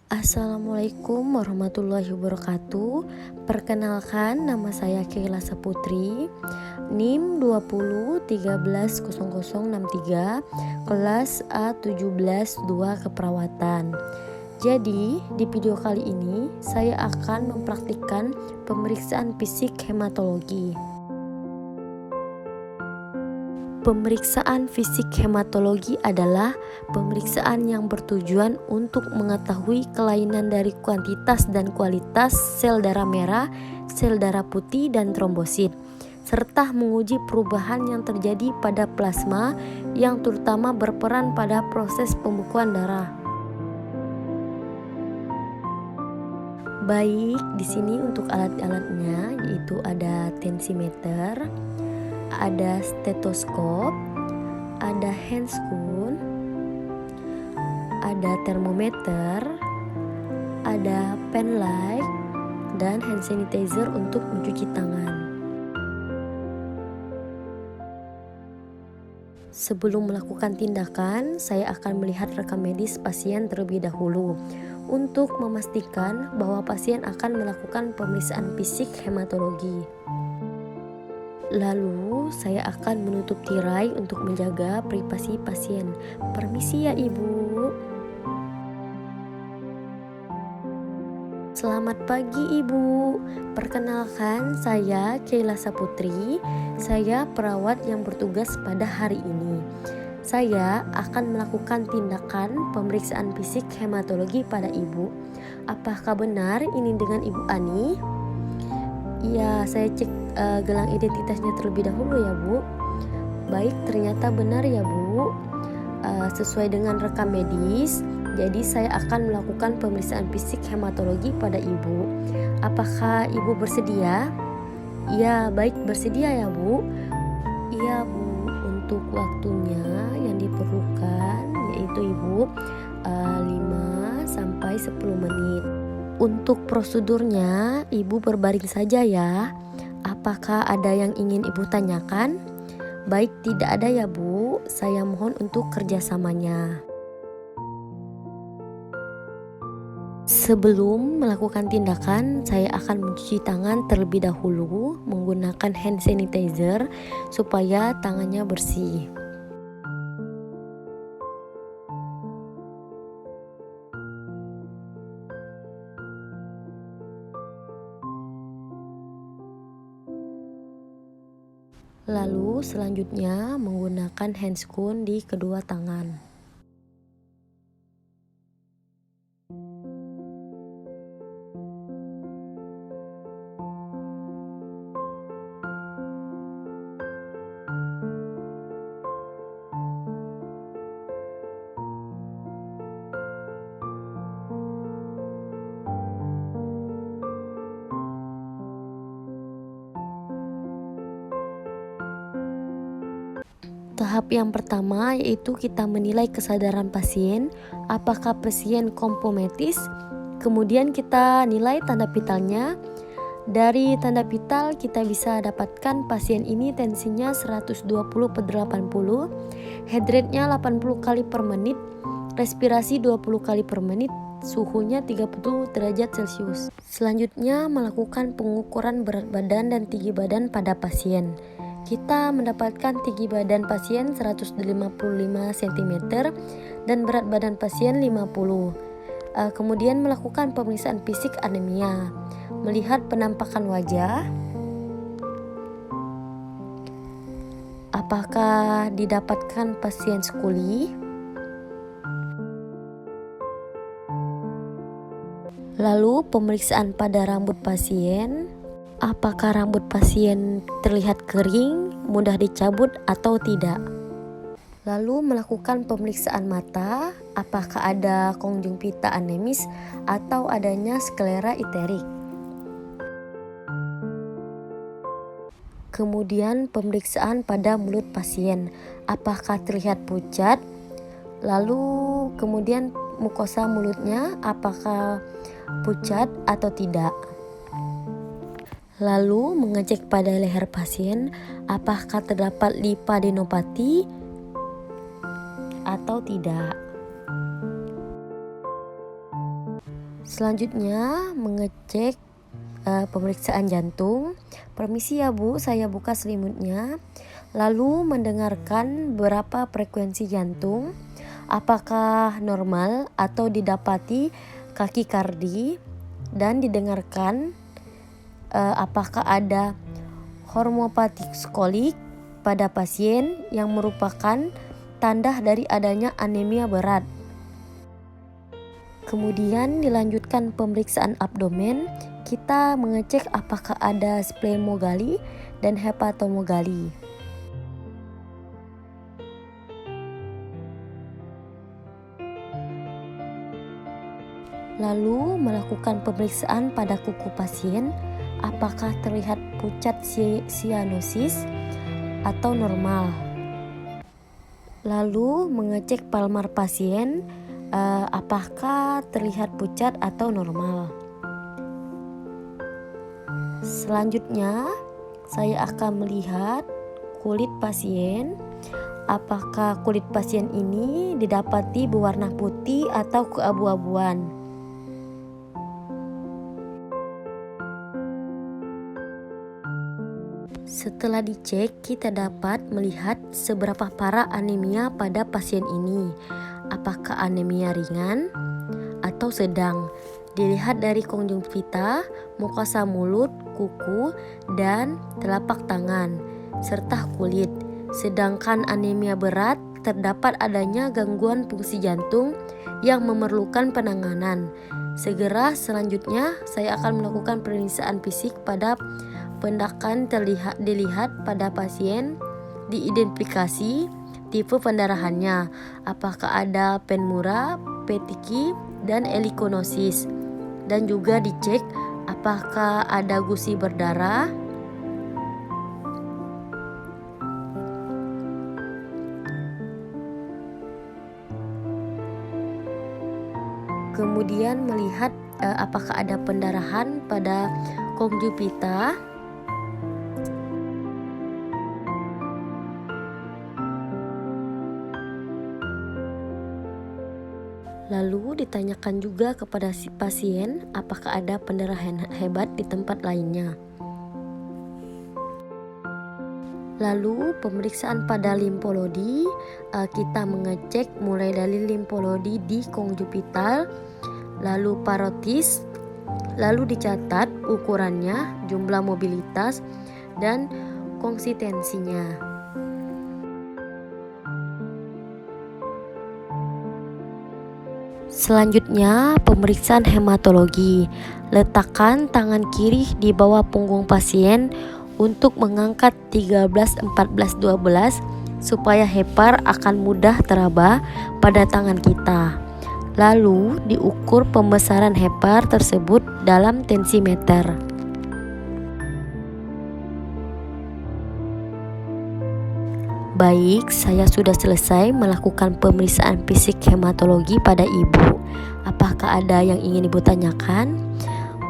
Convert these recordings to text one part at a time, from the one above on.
Assalamualaikum warahmatullahi wabarakatuh. Perkenalkan, nama saya Keila Saputri, NIM 20130063, kelas A17 2 keperawatan. Jadi, di video kali ini saya akan mempraktikkan pemeriksaan fisik hematologi. Pemeriksaan fisik hematologi adalah pemeriksaan yang bertujuan untuk mengetahui kelainan dari kuantitas dan kualitas sel darah merah, sel darah putih, dan trombosit, serta menguji perubahan yang terjadi pada plasma yang terutama berperan pada proses pembekuan darah. Baik, di sini untuk alat-alatnya yaitu ada tensimeter, ada stetoskop, ada handscoon, ada termometer, ada pen light, dan hand sanitizer untuk mencuci tangan. Sebelum melakukan tindakan, saya akan melihat rekam medis pasien terlebih dahulu untuk memastikan bahwa pasien akan melakukan pemeriksaan fisik hematologi. Lalu saya akan menutup tirai untuk menjaga privasi pasien. Permisi ya Ibu. Selamat pagi Ibu. Perkenalkan, saya Keila Saputri. Saya perawat yang bertugas pada hari ini. Saya akan melakukan tindakan pemeriksaan fisik hematologi pada Ibu. Apakah benar ini dengan Ibu Ani? Iya, saya cek gelang identitasnya terlebih dahulu ya Bu. Baik, ternyata benar ya Bu. Sesuai dengan rekam medis, jadi saya akan melakukan pemeriksaan fisik hematologi pada Ibu. Apakah Ibu bersedia? Iya, baik, bersedia ya Bu. Iya Bu, untuk waktunya yang diperlukan yaitu Ibu 5-10 menit. Untuk prosedurnya, Ibu berbaring saja ya. Apakah ada yang ingin Ibu tanyakan? Baik, tidak ada ya Bu. Saya mohon untuk kerjasamanya. Sebelum melakukan tindakan, saya akan mencuci tangan terlebih dahulu menggunakan hand sanitizer supaya tangannya bersih. Lalu selanjutnya menggunakan handscoon di kedua tangan. Tahap yang pertama yaitu kita menilai kesadaran pasien, apakah pasien komprometis. Kemudian kita nilai tanda vitalnya. Dari tanda vital kita bisa dapatkan pasien ini tensinya 120/80, heart rate-nya 80 kali per menit, respirasi 20 kali per menit, suhunya 30 derajat Celcius. Selanjutnya melakukan pengukuran berat badan dan tinggi badan pada pasien. Kita mendapatkan tinggi badan pasien 155 cm dan berat badan pasien 50. Kemudian melakukan pemeriksaan fisik anemia, melihat penampakan wajah, apakah didapatkan pasien skuli, lalu pemeriksaan pada rambut pasien, apakah rambut pasien terlihat kering, mudah dicabut atau tidak. Lalu melakukan pemeriksaan mata, apakah ada konjungtiva anemis atau adanya sklera iterik. Kemudian pemeriksaan pada mulut pasien, apakah terlihat pucat. Lalu kemudian mukosa mulutnya, apakah pucat atau tidak. Lalu mengecek pada leher pasien, apakah terdapat lipadenopati atau tidak. Selanjutnya mengecek pemeriksaan jantung. Permisi ya Bu, saya buka selimutnya. Lalu mendengarkan berapa frekuensi jantung, apakah normal atau didapati takikardi, dan didengarkan apakah ada hormopatik skolik pada pasien yang merupakan tanda dari adanya anemia berat. Kemudian dilanjutkan pemeriksaan abdomen. Kita mengecek apakah ada splenomegaly dan hepatomegaly. Lalu melakukan pemeriksaan pada kuku pasien, apakah terlihat pucat sianosis atau normal. Lalu mengecek palmar pasien, apakah terlihat pucat atau normal. Selanjutnya saya akan melihat kulit pasien, apakah kulit pasien ini didapati berwarna putih atau keabu-abuan. Setelah dicek, kita dapat melihat seberapa parah anemia pada pasien ini. Apakah anemia ringan atau sedang? Dilihat dari konjungtiva, mukosa mulut, kuku, dan telapak tangan, serta kulit. Sedangkan anemia berat, terdapat adanya gangguan fungsi jantung yang memerlukan penanganan. Segera selanjutnya, saya akan melakukan pemeriksaan fisik pada pendakan dilihat pada pasien, diidentifikasi tipe pendarahannya, apakah ada pneumonia, petiki, dan helikonosis, dan juga dicek apakah ada gusi berdarah. Kemudian melihat apakah ada pendarahan pada konjungtiva. Lalu ditanyakan juga kepada si pasien apakah ada pendarahan hebat di tempat lainnya. Lalu pemeriksaan pada limfolodi, kita mengecek mulai dari limfolodi di konjungtival, lalu parotis, lalu dicatat ukurannya, jumlah mobilitas, dan konsistensinya. Selanjutnya pemeriksaan hematologi. Letakkan tangan kiri di bawah punggung pasien untuk mengangkat 13, 14, 12 supaya hepar akan mudah teraba pada tangan kita. Lalu diukur pembesaran hepar tersebut dalam tensimeter. Baik, saya sudah selesai melakukan pemeriksaan fisik hematologi pada ibu. Apakah ada yang ingin ibu tanyakan?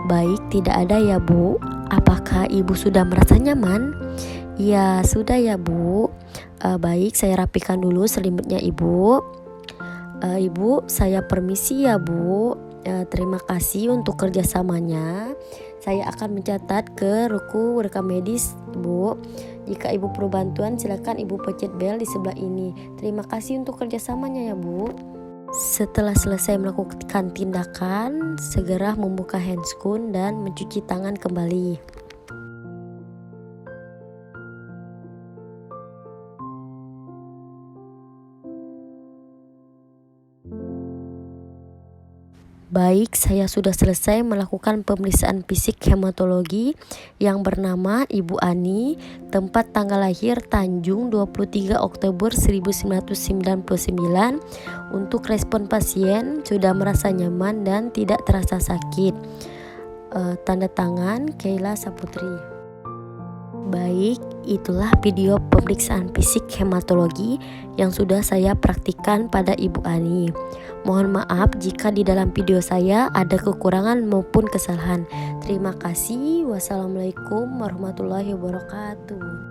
Baik, tidak ada ya Bu. Apakah ibu sudah merasa nyaman? Ya, sudah ya Bu. Baik, saya rapikan dulu selimutnya ibu. Ibu, saya permisi ya Bu. Terima kasih untuk kerjasamanya. Saya akan mencatat ke ruku rekam medis Bu. Jika ibu perlu bantuan, silakan ibu pencet bel di sebelah ini. Terima kasih untuk kerjasamanya ya Bu. Setelah selesai melakukan tindakan, segera membuka handscoon dan mencuci tangan kembali. Baik, saya sudah selesai melakukan pemeriksaan fisik hematologi yang bernama Ibu Ani, tempat tanggal lahir Tanjung 23 Oktober 1999. Untuk respon pasien sudah merasa nyaman dan tidak terasa sakit. Tanda tangan Keila Saputri. Baik, itulah video pemeriksaan fisik hematologi yang sudah saya praktikkan pada Ibu Ani. Mohon maaf jika di dalam video saya ada kekurangan maupun kesalahan. Terima kasih. Wassalamualaikum warahmatullahi wabarakatuh.